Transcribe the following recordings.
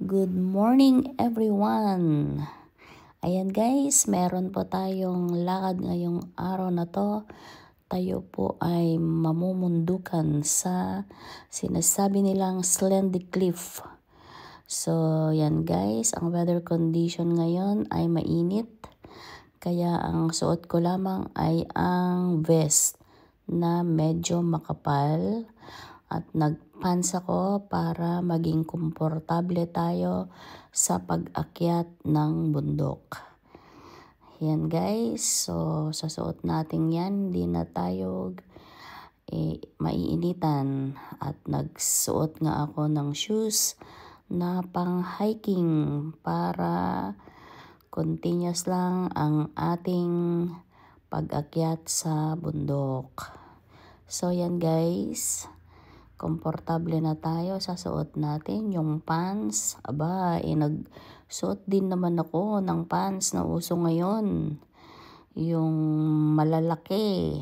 Good morning everyone! Ayan guys, meron po tayong lakad ngayong araw na to. Tayo po ay mamumundukan sa sinasabi nilang Slendy Cliff. So yan guys, ang weather condition ngayon ay mainit. Kaya ang suot ko lamang ay ang vest na medyo makapal. At nagpants ako para maging komportable tayo sa pag-akyat ng bundok. Yan guys, so sa suot natin yan, hindi na tayo maiinitan. At nagsuot nga ako ng shoes na pang hiking para continuous lang ang ating pag-akyat sa bundok. So yan guys, komportable na tayo sa suot natin, yung pants. Aba, nagsuot din naman ako ng pants na uso ngayon. Yung malalaki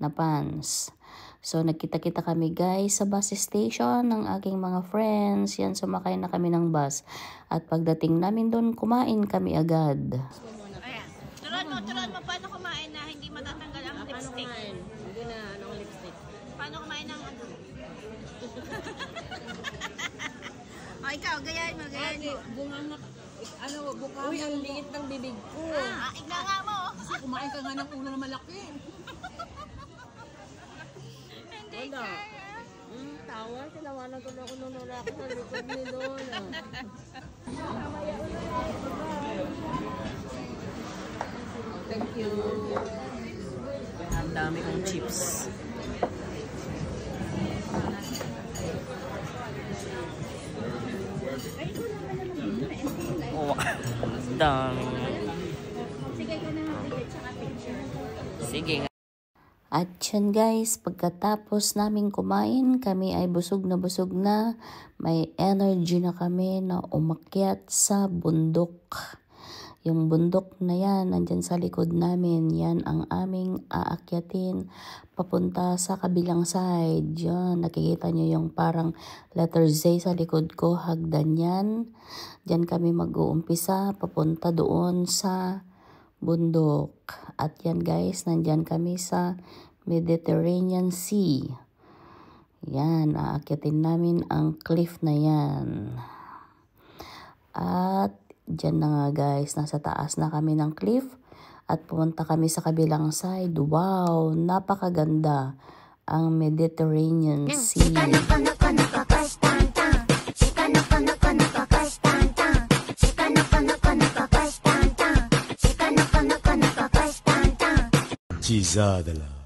na pants. So, nagkita-kita kami guys sa bus station ng aking mga friends. Yan, sumakay na kami ng bus. At pagdating namin doon, kumain kami agad. Turuan mo, paano kumain na hindi matatanggal ang lipstick? Hindi na, anong lipstick? Paano kumain ng ano? O, ikaw, gayahin mo. Bunga nga, buka mo. Uy, ang liit ng bibig ko. Ika nga mo. Kasi kumain ka nga ng ulo na malaki. Hindi kaya. Tawa, tinawanan ko na ako nung lalaki sa likod ni Lola. Thank you. Ang dami kong chips. Oh, dami. Sige nga. At yan guys, pagkatapos namin kumain, kami ay busog na. May energy na kami na umakyat sa bundok. Yung bundok na yan, nandyan sa likod namin, yan ang aming aakyatin papunta sa kabilang side. Yan, nakikita nyo yung parang letter Z sa likod ko, hagdan yan. Diyan kami mag-uumpisa, papunta doon sa bundok. At yan guys, nandyan kami sa Mediterranean Sea. Yan, aakyatin namin ang cliff na yan. At diyan na nga guys, nasa taas na kami ng cliff at pumunta kami sa kabilang side. Wow, napakaganda ang Mediterranean Sea. Cizadala.